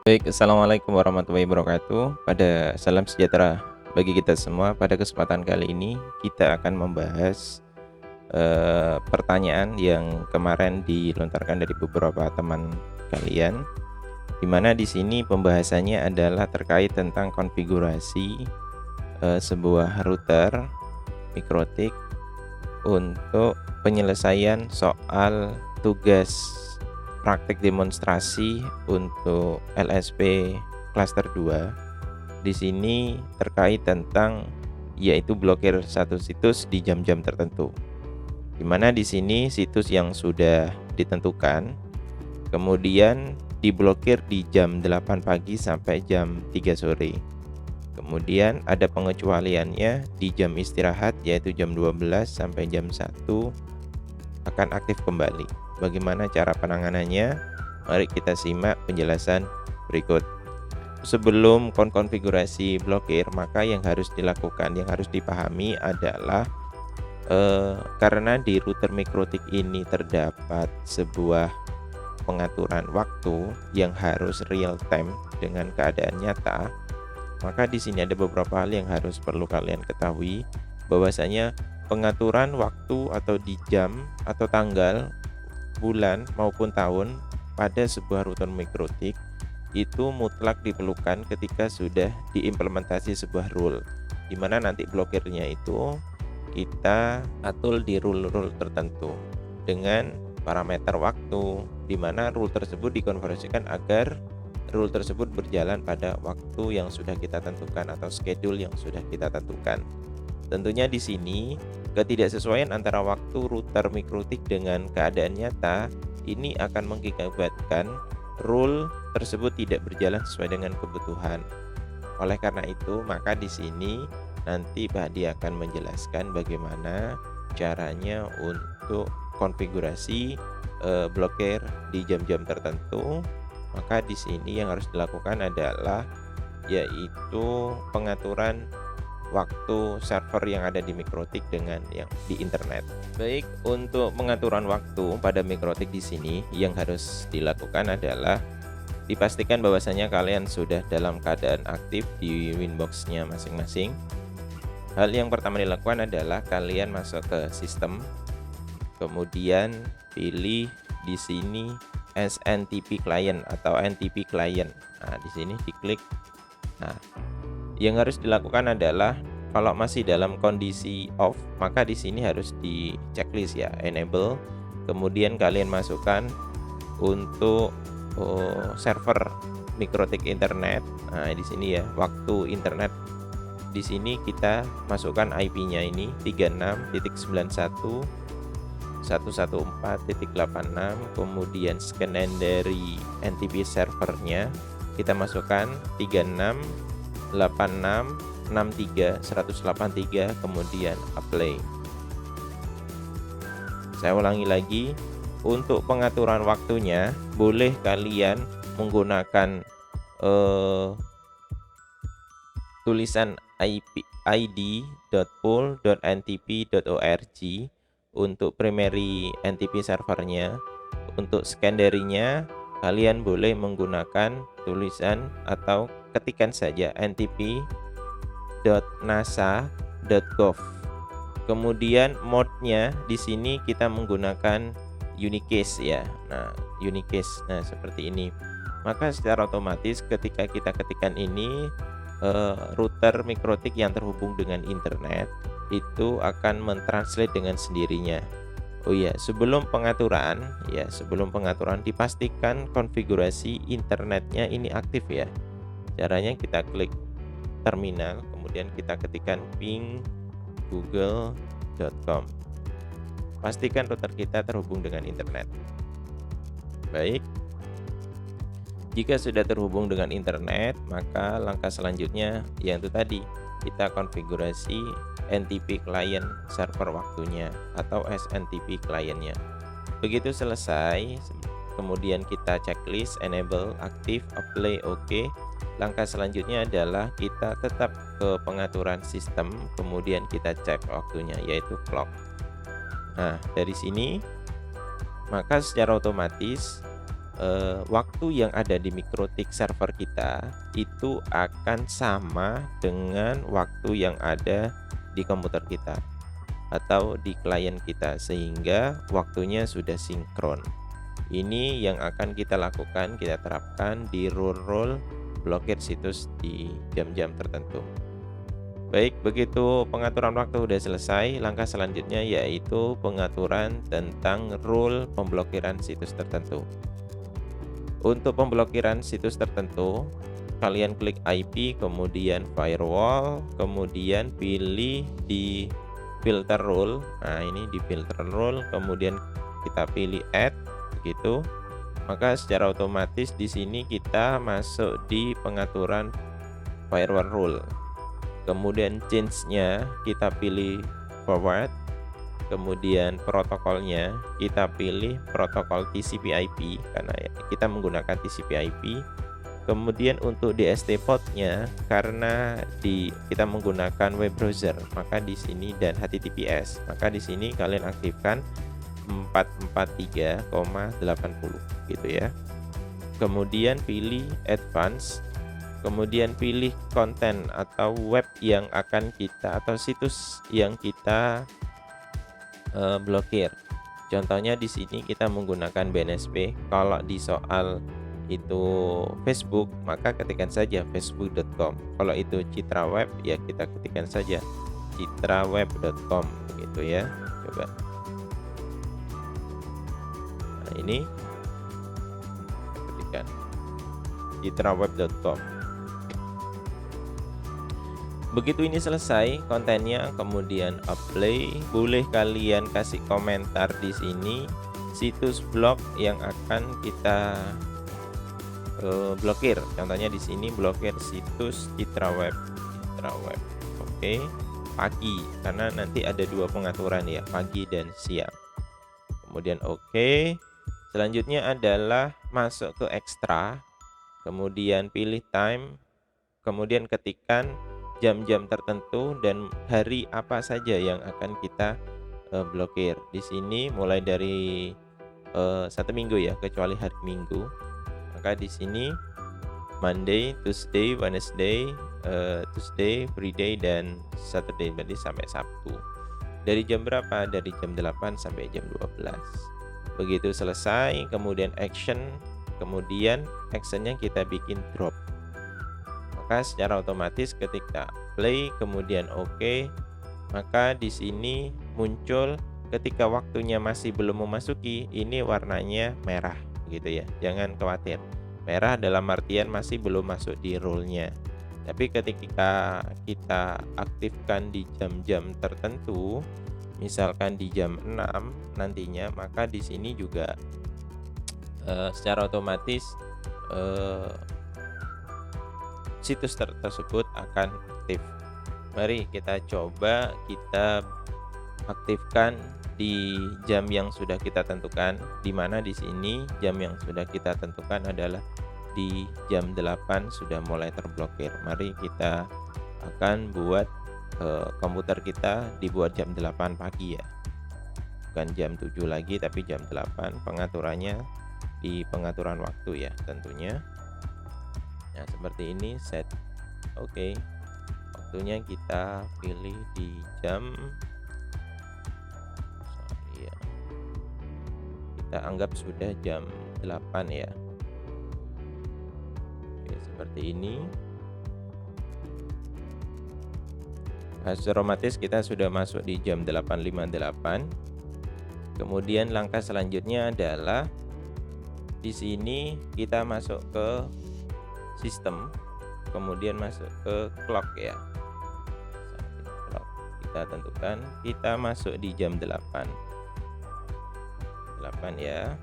Baik, assalamualaikum warahmatullahi wabarakatuh. Salam sejahtera bagi kita semua. Pada kesempatan kali ini kita akan membahas pertanyaan yang kemarin dilontarkan dari beberapa teman kalian, di mana di sini pembahasannya adalah terkait tentang konfigurasi sebuah router mikrotik untuk penyelesaian soal tugas praktek demonstrasi untuk LSP klaster 2. Di sini terkait tentang yaitu blokir satu situs di jam-jam tertentu. Di mana di sini situs yang sudah ditentukan kemudian diblokir di jam 8 pagi sampai jam 3 sore. Kemudian ada pengecualiannya di jam istirahat yaitu jam 12 sampai jam 1 akan aktif kembali. Bagaimana cara penanganannya? Mari kita simak penjelasan berikut. Sebelum konfigurasi blokir, maka yang harus dilakukan, yang harus dipahami adalah karena di router mikrotik ini terdapat sebuah pengaturan waktu yang harus real time dengan keadaan nyata, maka di sini ada beberapa hal yang harus perlu kalian ketahui, bahwasanya pengaturan waktu atau di jam atau tanggal, bulan maupun tahun pada sebuah router mikrotik itu mutlak diperlukan ketika sudah diimplementasi sebuah rule, di mana nanti blokirnya itu kita atur di rule tertentu dengan parameter waktu, di mana rule tersebut dikonversikan agar rule tersebut berjalan pada waktu yang sudah kita tentukan atau schedule yang sudah kita tentukan. Tentunya di sini ketidaksesuaian antara waktu router mikrotik dengan keadaan nyata ini akan mengakibatkan rule tersebut tidak berjalan sesuai dengan kebutuhan. Oleh karena itu, maka di sini nanti Pak Hadi akan menjelaskan bagaimana caranya untuk konfigurasi blokir di jam-jam tertentu. Maka di sini yang harus dilakukan adalah yaitu pengaturan waktu server yang ada di mikrotik dengan yang di internet. Baik, untuk pengaturan waktu pada mikrotik di sini yang harus dilakukan adalah dipastikan bahwasanya kalian sudah dalam keadaan aktif di Winbox-nya masing-masing. Hal yang pertama dilakukan adalah kalian masuk ke sistem, kemudian pilih di sini SNTP client atau NTP client. Nah, di sini diklik. Nah, yang harus dilakukan adalah kalau masih dalam kondisi off, maka di sini harus di checklist ya, enable. Kemudian kalian masukkan untuk server mikrotik internet. Nah, di sini ya, waktu internet. Di sini kita masukkan IP-nya ini 36.1.114.86, kemudian scan dari NTP servernya kita masukkan 36.86.63.183, kemudian apply. Saya ulangi lagi, untuk pengaturan waktunya boleh kalian menggunakan tulisan id.pool.ntp.org untuk primary NTP servernya. Untuk secondary-nya kalian boleh menggunakan tulisan atau ketikan saja ntp.nasa.gov. Kemudian mode-nya di sini kita menggunakan unicase ya. Nah, unicase. Nah, seperti ini. Maka secara otomatis ketika kita ketikkan ini, router mikrotik yang terhubung dengan internet itu akan mentranslate dengan sendirinya. Oh iya, sebelum pengaturan dipastikan konfigurasi internetnya ini aktif ya. Caranya kita klik terminal, kemudian kita ketikkan ping google.com. Pastikan router kita terhubung dengan internet. Baik. Jika sudah terhubung dengan internet, maka langkah selanjutnya yaitu tadi kita konfigurasi NTP client server waktunya atau SNTP clientnya. Begitu selesai, kemudian kita checklist enable, aktif, apply, OK. Langkah selanjutnya adalah kita tetap ke pengaturan sistem, kemudian kita cek waktunya yaitu clock. Nah, dari sini maka secara otomatis waktu yang ada di MikroTik server kita itu akan sama dengan waktu yang ada di komputer kita atau di klien kita, sehingga waktunya sudah sinkron. Ini yang akan kita lakukan, kita terapkan di rule blokir situs di jam-jam tertentu. Baik, begitu pengaturan waktu sudah selesai, langkah selanjutnya yaitu pengaturan tentang rule pemblokiran situs tertentu. Untuk pemblokiran situs tertentu, kalian klik IP, kemudian firewall, kemudian pilih di filter rule. Nah, ini di filter rule, kemudian kita pilih add, begitu. Maka secara otomatis di sini kita masuk di pengaturan firewall rule. Kemudian change-nya kita pilih forward, kemudian protokolnya kita pilih protokol TCP/IP karena kita menggunakan TCP/IP. Kemudian untuk DST port-nya karena kita menggunakan web browser, maka di sini dan HTTPS, maka di sini kalian aktifkan 443,80 gitu ya. Kemudian pilih advance. Kemudian pilih konten atau web yang akan kita atau situs yang kita blokir. Contohnya di sini kita menggunakan BNSP. Kalau di soal itu Facebook, maka ketikkan saja facebook.com. Kalau itu Citra Web, ya kita ketikkan saja citraweb.com begitu ya. Coba. Nah, ini ketikkan citraweb.com. Begitu ini selesai kontennya, kemudian apply, boleh kalian kasih komentar di sini situs blog yang akan kita blokir. Contohnya di sini blokir situs Citra Web. Oke, pagi karena nanti ada dua pengaturan ya, pagi dan siang. Kemudian oke. Selanjutnya adalah masuk ke ekstra, kemudian pilih time, kemudian ketikkan jam-jam tertentu dan hari apa saja yang akan kita blokir. Di sini mulai dari 1 minggu ya, kecuali hari Minggu. Maka di sini Monday, Tuesday, Wednesday, Tuesday, Friday dan Saturday, berarti sampai Sabtu. Dari jam berapa? Dari jam 8 sampai jam 12. Begitu selesai, kemudian action, kemudian actionnya kita bikin drop. Maka secara otomatis ketika play kemudian oke, maka di sini muncul ketika waktunya masih belum memasuki, ini warnanya merah gitu ya. Jangan khawatir. Merah dalam artian masih belum masuk di rule-nya. Tapi ketika kita aktifkan di jam-jam tertentu, misalkan di jam 6 nantinya, maka di sini juga secara otomatis situs tersebut akan aktif. Mari kita coba kita aktifkan di jam yang sudah kita tentukan, di mana di sini jam yang sudah kita tentukan adalah di jam 8 sudah mulai terblokir. Mari kita akan buat komputer kita dibuat jam 8 pagi ya. Bukan jam 7 lagi tapi jam 8. Pengaturannya di pengaturan waktu ya tentunya. Nah, seperti ini set. Oke. Waktunya kita pilih di jam kita anggap sudah jam 8 ya. Oke, seperti ini. Secara otomatis kita sudah masuk di jam 8.58. Kemudian langkah selanjutnya adalah di sini kita masuk ke sistem, kemudian masuk ke clock ya. Clock. Kita tentukan kita masuk di jam 8 ya.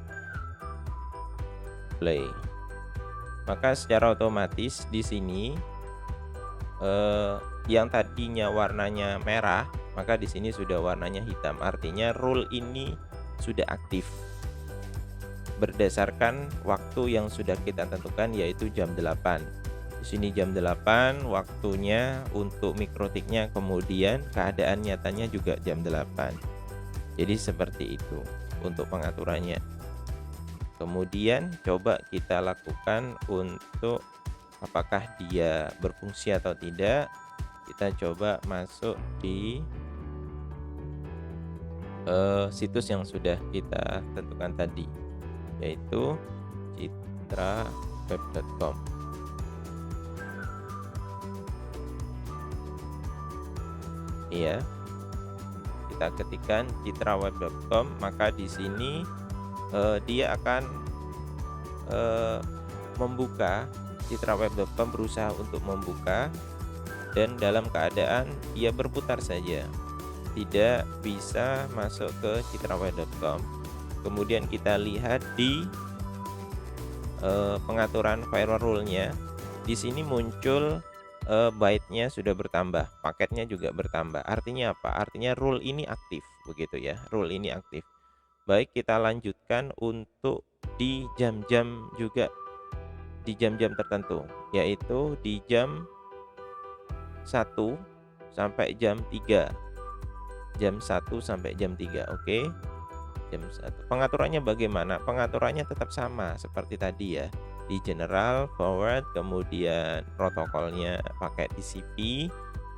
Play. Maka secara otomatis di sini yang tadinya warnanya merah, maka di sini sudah warnanya hitam. Artinya rule ini sudah aktif berdasarkan waktu yang sudah kita tentukan, yaitu jam 8. Di sini jam 8 waktunya untuk MikroTiknya, kemudian keadaan nyatanya juga jam 8. Jadi seperti itu untuk pengaturannya. kemudian coba kita lakukan untuk apakah dia berfungsi atau tidak. Kita coba masuk di situs yang sudah kita tentukan tadi, yaitu citraweb.com. Iya, kita ketikkan citraweb.com, maka di sini dia akan membuka. Citraweb.com berusaha untuk membuka, dan dalam keadaan ia berputar saja, tidak bisa masuk ke citraweb.com. Kemudian kita lihat di pengaturan firewall rule-nya. Di sini muncul byte-nya sudah bertambah, paketnya juga bertambah. Artinya apa? Artinya rule ini aktif, begitu ya. Rule ini aktif. Baik, kita lanjutkan untuk di jam-jam juga, di jam-jam tertentu, yaitu di jam 1 sampai jam 3. Jam 1 sampai jam 3, oke. Jam 1. Pengaturannya bagaimana? Pengaturannya tetap sama seperti tadi ya. Di general, forward, kemudian protokolnya pakai TCP,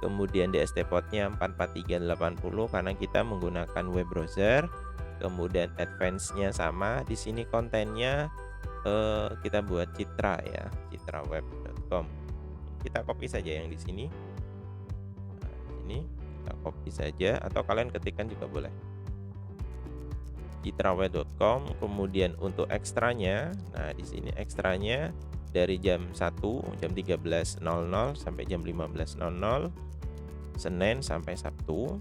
kemudian DST portnya 44380 karena kita menggunakan web browser. Kemudian advance-nya sama. Di sini kontennya kita buat Citra ya, citraweb.com. Kita copy saja yang di sini. Nah, ini kita copy saja, atau kalian ketikkan juga boleh. citraweb.com. Kemudian untuk ekstranya, nah di sini ekstranya dari jam 1 jam 13.00 sampai jam 15.00 Senin sampai Sabtu.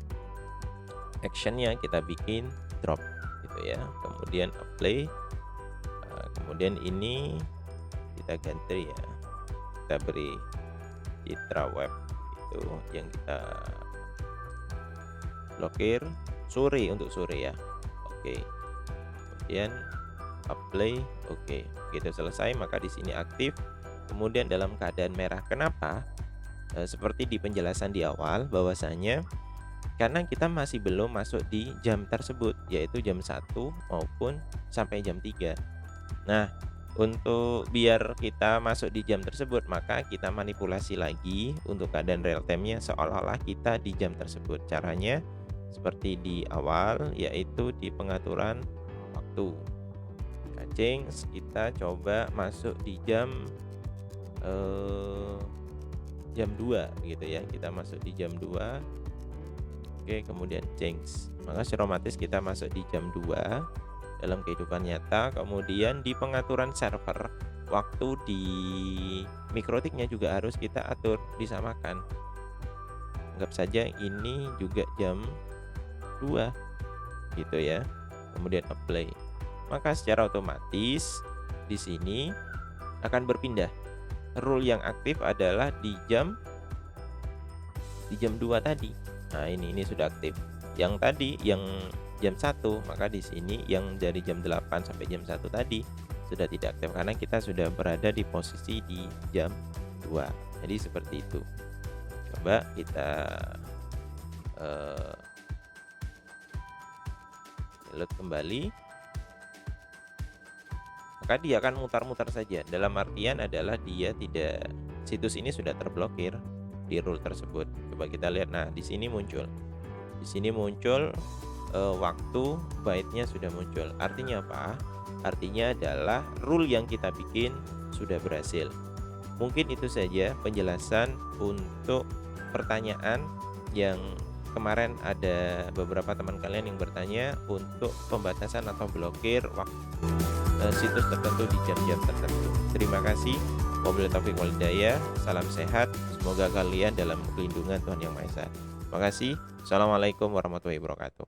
Actionnya kita bikin drop gitu ya. Kemudian apply. Kemudian ini kita ganti ya, kita beri Citraweb itu yang kita blokir sore, untuk sore ya. Oke, kemudian apply. Oke, begitu selesai maka di sini aktif. Kemudian dalam keadaan merah, kenapa? Seperti di penjelasan di awal bahwasanya karena kita masih belum masuk di jam tersebut, yaitu jam 1 maupun sampai jam 3. Nah, untuk biar kita masuk di jam tersebut, maka kita manipulasi lagi untuk keadaan real time-nya seolah-olah kita di jam tersebut. Caranya seperti di awal, yaitu di pengaturan waktu. Cacing, kita coba masuk di jam 2 gitu ya. Kita masuk di jam 2. Oke, kemudian change. Maka secara otomatis kita masuk di jam 2 dalam kehidupan nyata. Kemudian di pengaturan server, waktu di mikrotiknya juga harus kita atur, disamakan. Anggap saja ini juga jam 2 gitu ya. Kemudian apply. Maka secara otomatis di sini akan berpindah. Rule yang aktif adalah di jam 2 tadi. Nah, ini sudah aktif. Yang tadi yang jam 1, maka di sini yang dari jam 8 sampai jam 1 tadi sudah tidak aktif karena kita sudah berada di posisi di jam 2. Jadi seperti itu. Coba kita load kembali. Maka dia akan mutar-mutar saja. Dalam artian adalah dia tidak, situs ini sudah terblokir di rule tersebut. Coba kita lihat. Nah, di sini muncul. Di sini muncul waktu byte-nya sudah muncul. Artinya apa? Artinya adalah rule yang kita bikin sudah berhasil. Mungkin itu saja penjelasan untuk pertanyaan yang kemarin ada beberapa teman kalian yang bertanya untuk pembatasan atau blokir waktu situs tertentu di jam-jam tertentu. Terima kasih. Wabillahi taufiq wal hidayah. Salam sehat. Semoga kalian dalam lindungan Tuhan Yang Maha Esa. Terima kasih. Assalamualaikum warahmatullahi wabarakatuh.